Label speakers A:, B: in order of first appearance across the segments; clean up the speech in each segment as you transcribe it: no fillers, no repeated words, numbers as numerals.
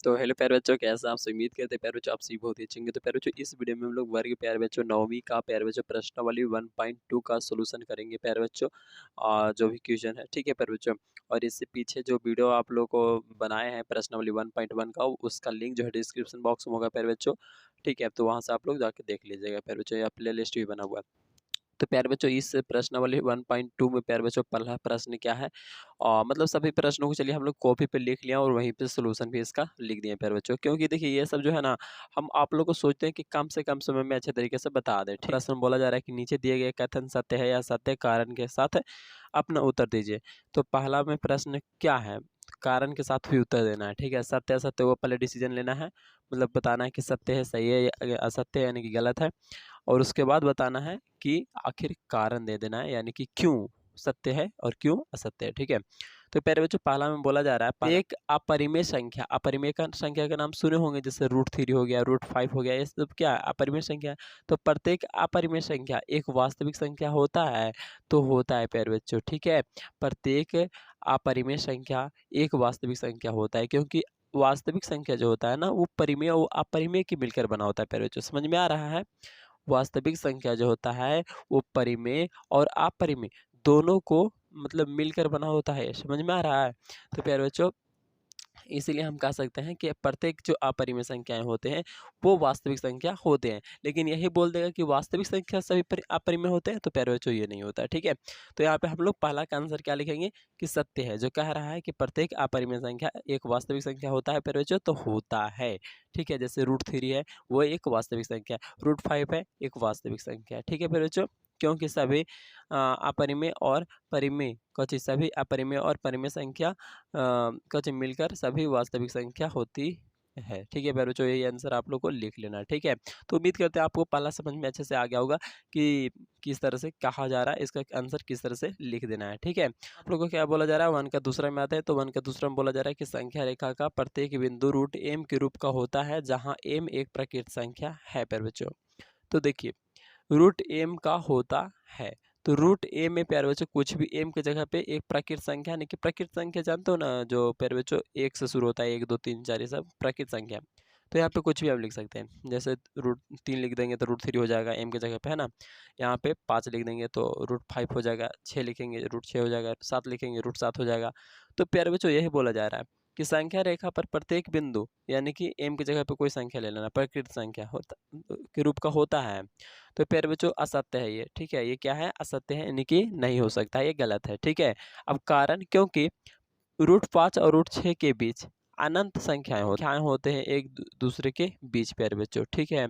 A: तो हेलो प्यारे बच्चों, कैसे हैं आप? उम्मीद करते हैं प्यारे बच्चों आप सभी बहुत ही अच्छे होंगे। तो प्यारे बच्चों इस वीडियो में हम लोग वर्ग प्यारे बच्चों 9वीं का प्यारे बच्चों प्रश्नावली 1.2 का सॉल्यूशन करेंगे प्यारे बच्चों। जो भी क्वेश्चन है, ठीक है प्यारे बच्चों। और इससे पीछे जो वीडियो आप लोग को बनाए हैं प्रश्नावली 1.1 का, उसका लिंक जो है डिस्क्रिप्शन बॉक्स में होगा प्यारे बच्चों। ठीक है, तो वहाँ से आप लोग जाके देख लीजिएगा प्यारे बच्चों, या प्ले लिस्ट भी बना हुआ है। तो प्यारे बच्चों इस प्रश्नावली 1.2 में प्यारे बच्चों पहला प्रश्न क्या है? मतलब सभी प्रश्नों को चलिए हम लोग कॉपी पे लिख लिया और वहीं पे सॉल्यूशन भी इसका लिख दिए प्यारे बच्चों। क्योंकि देखिए ये सब जो है ना, हम आप लोग को सोचते हैं कि कम से कम समय में अच्छे तरीके से बता दें। प्रश्न बोला जा रहा है कि नीचे दिए गए कथन सत्य है या असत्य, कारण के साथ अपना उत्तर दीजिए। तो पहला में प्रश्न क्या है? कारण के साथ भी उत्तर देना है। ठीक है, सत्य असत्य वो पहले डिसीजन लेना है, मतलब बताना है कि सत्य है, सही है, या असत्य है यानी कि गलत है। और उसके बाद बताना है कि आखिर कारण दे देना है, यानी कि क्यों सत्य है और क्यों असत्य है। ठीक है, तो प्यारे बच्चों पहला में बोला जा रहा है एक अपरिमेय संख्या। अपरिमेय का संख्या का नाम सुने होंगे, जैसे √3 हो गया, √5 हो गया, ये सब क्या है? अपरिमेय संख्या है। तो प्रत्येक अपरिमेय संख्या एक वास्तविक संख्या होता है, तो होता है प्यारे बच्चों। ठीक है, प्रत्येक अपरिमेय संख्या एक वास्तविक संख्या होता है, क्योंकि वास्तविक संख्या जो होता है ना, वो परिमेय और अपरिमेय की मिलकर बना होता है प्यारे बच्चों। समझ में आ रहा है? वास्तविक संख्या जो होता है वो परिमेय और अपरिमेय दोनों को मतलब मिलकर बना होता है। समझ में आ रहा है? तो प्यारे बच्चों इसीलिए हम कह सकते हैं कि प्रत्येक जो अपरिमेय संख्याएं होते हैं वो वास्तविक संख्या होते हैं। लेकिन यही बोल देगा कि वास्तविक संख्या सभी अपरिमेय होते हैं, तो प्यारे बच्चों ये नहीं होता है। ठीक है, तो यहाँ पे हम लोग पहला का आंसर क्या लिखेंगे कि सत्य है, जो कह रहा है कि प्रत्येक अपरिमेय संख्या एक वास्तविक संख्या होता है प्यारे बच्चों, तो होता है। ठीक है, जैसे √3 है वो एक वास्तविक संख्या है, √5 है एक वास्तविक संख्या है। ठीक है प्यारे बच्चों, क्योंकि सभी अपरिमेय और परिमेय सभी अपरिमेय और परिमेय संख्या कुछ मिलकर सभी वास्तविक संख्या होती है। ठीक है प्यारे बच्चों, यही आंसर आप लोग को लिख लेना है। ठीक है, तो उम्मीद करते हैं आपको पहला समझ में अच्छे से आ गया होगा कि किस तरह से कहा जा रहा है, इसका आंसर किस तरह से लिख देना है। ठीक है, आप लोगों को क्या बोला जा रहा है? 1 का दूसरा में आता है, तो 1 का दूसरा में बोला जा रहा है कि संख्या रेखा का प्रत्येक बिंदु √m के रूप का होता है, जहाँ m एक प्रकृत संख्या है प्यारे बच्चों। तो देखिए √m का होता है, तो √m में प्यारे बच्चों कुछ भी m की जगह पे एक प्राकृत संख्या, यानी कि प्राकृत संख्या जानते हो ना, जो प्यारे बच्चों 1 से शुरू होता है, 1 2 3 4 ये सब प्राकृत संख्या। तो यहाँ पे कुछ भी आप लिख सकते हैं, जैसे √3 लिख देंगे तो √3 हो जाएगा m की जगह पे, है ना। यहाँ पे 5 लिख देंगे तो √5 हो जाएगा, 6 लिखेंगे √6 हो जाएगा, 7 लिखेंगे √7 हो जाएगा। तो प्यारे बच्चों यही बोला जा रहा है कि संख्या रेखा पर प्रत्येक बिंदु, यानी कि m की जगह पे कोई संख्या ले लेना, प्रकृत संख्या होता के रूप का होता है। तो प्यारे बच्चों असत्य है ये। ठीक है, ये क्या है? असत्य है, यानी कि नहीं हो सकता, ये गलत है। ठीक है, अब कारण, क्योंकि √5 और √6 के बीच अनंत संख्याएं होते हैं एक दूसरे के बीच प्यारे बच्चों। ठीक है,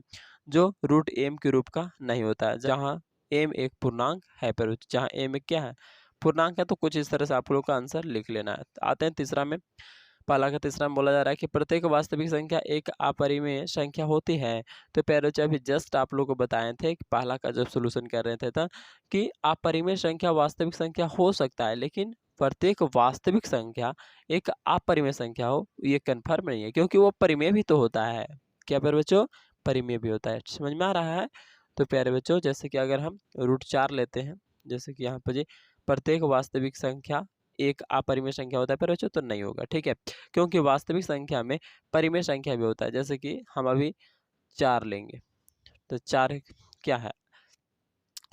A: जो √m के रूप का नहीं होता है, जहाँ m एक पूर्णांक है प्यारे बच्चों, जहाँ m एक क्या है? पूर्णांक है। तो कुछ इस तरह से आप लोग का आंसर लिख लेना है। आते हैं तीसरा में। पहला का तीसरा में बोला जा रहा है कि प्रत्येक वास्तविक संख्या एक अपरिमेय संख्या होती है। तो प्यारे बच्चों अभी जस्ट आप लोग को बताए थे कि पहला का जब सॉल्यूशन कर रहे थे था कि अपरिमेय संख्या वास्तविक संख्या हो सकता है, लेकिन प्रत्येक वास्तविक संख्या एक अपरिमेय संख्या हो ये कन्फर्म नहीं है, क्योंकि वो परिमेय भी तो होता है। क्या प्यारे बच्चों? परिमेय भी होता है। समझ में आ रहा है? तो प्यारे बच्चों जैसे कि अगर हम √4 लेते हैं, जैसे कि यहाँ पर जी प्रत्येक वास्तविक संख्या एक अपरिमेय संख्या होता है प्यारे बच्चों, तो नहीं होगा। ठीक है, क्योंकि वास्तविक संख्या में परिमेय संख्या भी होता है। जैसे कि हम अभी 4 लेंगे, तो 4 क्या है?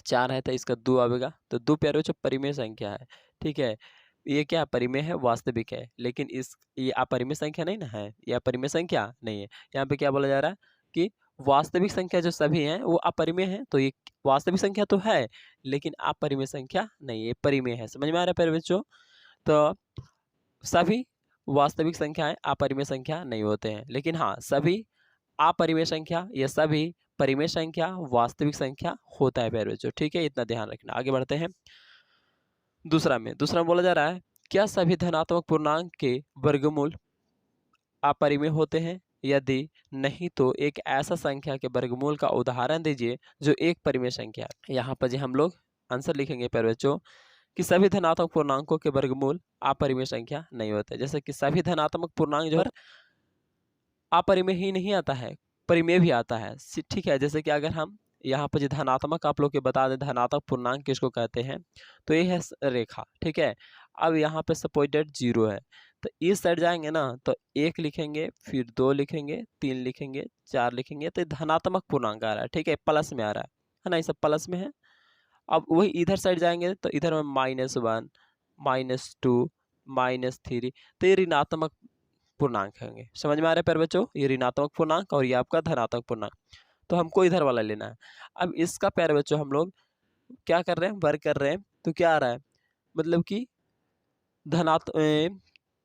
A: 4 है तो इसका 2 आवेगा, तो 2 प्यारे बच्चों परिमेय संख्या है। ठीक है, ये क्या परिमेय है? वास्तविक है, लेकिन इस ये अपरिमेय संख्या नहीं ना है, ये अपरिमेय संख्या नहीं है। यहाँ पे क्या बोला जा रहा है कि वास्तविक संख्या जो सभी हैं वो अपरिमेय है, तो ये वास्तविक संख्या तो है लेकिन अपरिमेय संख्या नहीं, ये परिमेय है। समझ में आ रहा है प्यारे बच्चों? तो सभी वास्तविक संख्याएं अपरिमेय संख्या नहीं होते हैं, लेकिन हाँ सभी अपरिमेय संख्या या सभी परिमेय संख्या वास्तविक संख्या होता है प्यारे बच्चों। ठीक है, इतना ध्यान रखना। आगे बढ़ते हैं। दूसरा में बोला जा रहा है क्या सभी धनात्मक पूर्णांक के वर्गमूल अपरिमेय होते हैं? यदि नहीं तो एक ऐसा संख्या के वर्गमूल का उदाहरण दीजिए जो एक परिमेय संख्या है। यहाँ पर जी हम लोग आंसर लिखेंगे प्यारे बच्चों कि सभी धनात्मक पूर्णांकों के वर्गमूल अपरिमेय संख्या नहीं होते। जैसे कि सभी धनात्मक पूर्णांक जो है अपरिमेय ही नहीं आता है, परिमेय भी आता है। ठीक है, जैसे कि अगर हम यहाँ पर जो धनात्मक आप लोग के बता दें धनात्मक पूर्णांक किसको कहते हैं, तो ये है रेखा। ठीक है, अब यहाँ पे सपोज डेट 0 है, तो इस साइड जाएंगे ना तो 1 लिखेंगे, फिर 2 लिखेंगे, 3 लिखेंगे, 4 लिखेंगे, तो धनात्मक पूर्णांक आ रहा है, ठीक है, प्लस में आ रहा है ना, ये सब प्लस में है। अब वही इधर साइड जाएंगे तो इधर में -1, -2, -3, तो ये ऋणात्मक पूर्णांक होंगे। समझ में आ रहा है प्यारे बच्चों, ये ऋणात्मक पूर्णांक और ये आपका धनात्मक पूर्णांक। तो हमको इधर वाला लेना है। अब इसका प्यारे बच्चों हम लोग क्या कर रहे हैं, वर्ग कर रहे हैं, तो क्या आ रहा है, मतलब कि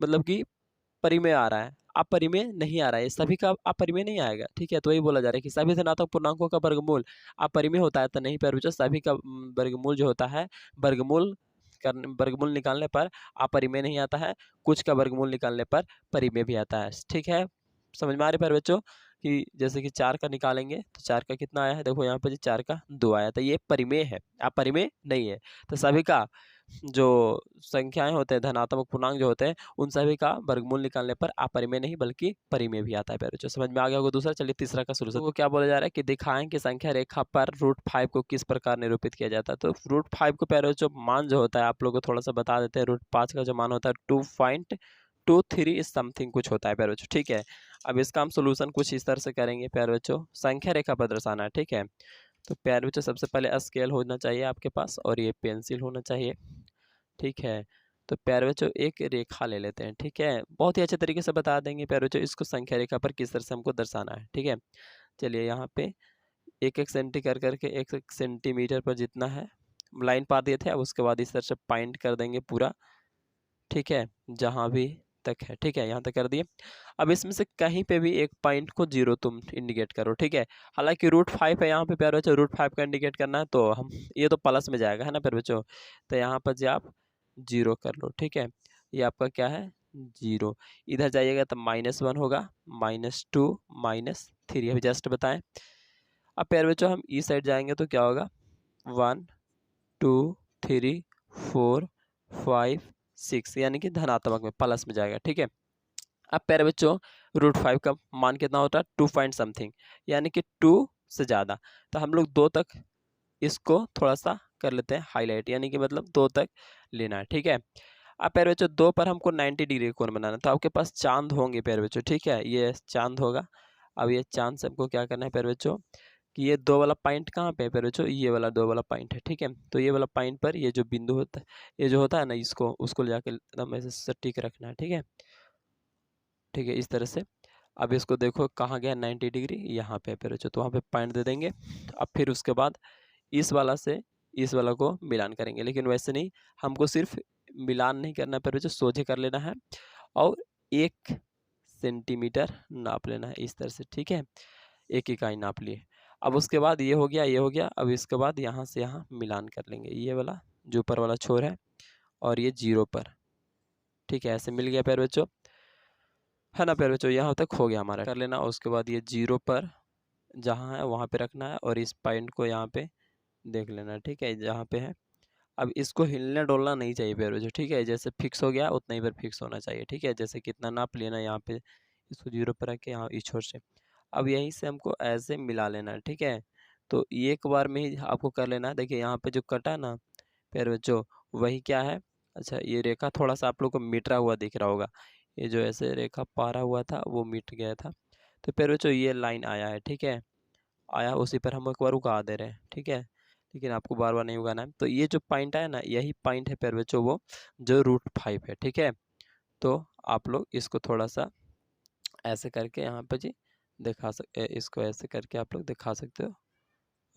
A: मतलब कि परिमेय आ रहा है, अपरिमेय नहीं आ रहा है, सभी का अपरिमेय नहीं आएगा, ठीक है। तो वही बोला जा रहा है कि सभी धनात्मक पूर्णांकों का वर्गमूल अपरिमेय होता है, तो नहीं प्यारे बच्चों, सभी का वर्गमूल जो होता है, वर्गमूल निकालने पर अपरिमेय नहीं आता है, कुछ का वर्गमूल निकालने पर परिमेय भी आता है, ठीक है। समझ में आ रही है प्यारे बच्चों कि जैसे कि 4 का निकालेंगे तो 4 का कितना आया है, देखो यहाँ पर 4 का 2 आया, तो ये परिमेय है, अपरिमेय नहीं है। तो सभी का जो संख्याएं होते हैं, धनात्मक पूर्णांक जो होते हैं, उन सभी का वर्गमूल निकालने पर अपरिमेय नहीं बल्कि परिमेय भी आता है प्यारे बच्चों। समझ में आ गया होगा दूसरा। चलिए तीसरा का सोल्यूशन को क्या बोला जा रहा है कि दिखाएं कि संख्या रेखा पर √5 को किस प्रकार निरूपित किया जाता है। तो √5 को प्यारे बच्चों मान जो होता है, आप लोगों को थोड़ा सा बता देते हैं। √5 का जो मान होता है 2.23 समथिंग कुछ होता है प्यारे बच्चों, ठीक है। अब इसका हम सोल्यूशन कुछ इस तरह से करेंगे प्यारे बच्चों, संख्या रेखा पर दर्शाना है, ठीक है। तो प्यारे बच्चों सबसे पहले स्केल होना चाहिए आपके पास और ये पेंसिल होना चाहिए, ठीक है। तो प्यारे बच्चों एक रेखा ले लेते हैं, ठीक है, बहुत ही अच्छे तरीके से बता देंगे प्यारे बच्चों इसको संख्या रेखा पर किस तरह से हमको दर्शाना है, ठीक है। चलिए यहाँ पे 1-1 सेंटी कर करके 1-1 सेंटीमीटर पर जितना है लाइन पार दिए थे, अब उसके बाद इस तरह से पॉइंट कर देंगे पूरा, ठीक है, जहाँ भी तक है, ठीक है, यहाँ तक कर दिए। अब इसमें से कहीं पे भी एक पॉइंट को 0 तुम इंडिकेट करो, ठीक है। हालांकि √5 है यहाँ पे प्यारे बच्चों, √5 का इंडिकेट करना है तो हम ये तो प्लस में जाएगा, है ना प्यारे बच्चों। तो यहाँ पर जो आप 0 कर लो, ठीक है, ये आपका क्या है 0। इधर जाइएगा तो -1 होगा, -2, -3 अभी जस्ट बताएं। अब प्यारे बच्चों हम इस साइड जाएंगे तो क्या होगा 1 2 3 4 5 6, यानी कि धनात्मक में प्लस में जाएगा, ठीक है। अब प्यारे बच्चों √5 का मान कितना होता है 2 पॉइंट समथिंग, यानी कि 2 से ज़्यादा। तो हम लोग 2 तक इसको थोड़ा सा कर लेते हैं हाईलाइट, यानी कि मतलब 2 तक लेना है, ठीक है। अब प्यारे बच्चों 2 पर हमको 90 डिग्री कोण बनाना है, तो आपके पास चांद होंगे प्यारे बच्चों, ठीक है, ये चांद होगा। अब ये चांद से हमको क्या करना है प्यारे बच्चों कि ये 2 वाला पॉइंट कहाँ पे है प्यारे बच्चों, ये वाला 2 वाला पॉइंट है, ठीक है। तो ये वाला पॉइंट पर ये जो बिंदु होता है, ये जो होता है ना, इसको उसको ले जाकर एकदम ऐसे सटीक रखना है, ठीक है, ठीक है, इस तरह से। अब इसको देखो कहाँ गया 90 डिग्री, यहाँ पे प्यारे बच्चों, तो वहाँ पे पॉइंट दे देंगे। अब फिर उसके बाद इस वाला से इस वाला को मिलान करेंगे, लेकिन वैसे नहीं, हमको सिर्फ मिलान नहीं करना प्यारे बच्चों, सोझे कर लेना है और 1 सेंटीमीटर नाप लेना है इस तरह से, ठीक है, 1 इकाई नाप लिए। अब उसके बाद ये हो गया, ये हो गया। अब इसके बाद यहाँ से यहाँ मिलान कर लेंगे, ये वाला जो ऊपर वाला छोर है और ये 0 पर, ठीक है, ऐसे मिल गया प्यारे बच्चों, है ना प्यारे बच्चों, यहाँ तक हो गया हमारा, कर लेना। उसके बाद ये 0 पर जहाँ है वहाँ पे रखना है और इस पॉइंट को यहाँ पे देख लेना, ठीक है, जहाँ पे है। अब इसको हिलने डोलना नहीं चाहिए प्यारे बच्चों, ठीक है, जैसे फिक्स हो गया उतना ही पर फिक्स होना चाहिए, ठीक है, जैसे कितना नाप लेना यहाँ पे, इसको 0 पर रख के यहाँ इस छोर से। अब यहीं से हमको ऐसे मिला लेना है, ठीक है। तो एक बार में ही आपको कर लेना है। देखिए यहाँ पे जो कटा ना प्यारे बच्चों, वही क्या है, अच्छा ये रेखा थोड़ा सा आप लोग को मिटरा हुआ दिख रहा होगा, ये जो ऐसे रेखा पारा हुआ था वो मिट गया था। तो प्यारे बच्चों ये लाइन आया है, ठीक है, आया, उसी पर हम एक बार उगा दे रहे हैं, ठीक है, लेकिन आपको बार बार नहीं उगाना है। तो ये जो पॉइंट है ना, यही पॉइंट है प्यारे बच्चों वो जो √5 है, ठीक है। तो आप लोग इसको थोड़ा सा ऐसे करके यहाँ पे जी दिखा सकते, इसको ऐसे करके आप लोग दिखा सकते हो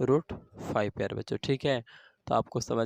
A: √5 प्यारे बच्चों, ठीक है। तो आपको समझ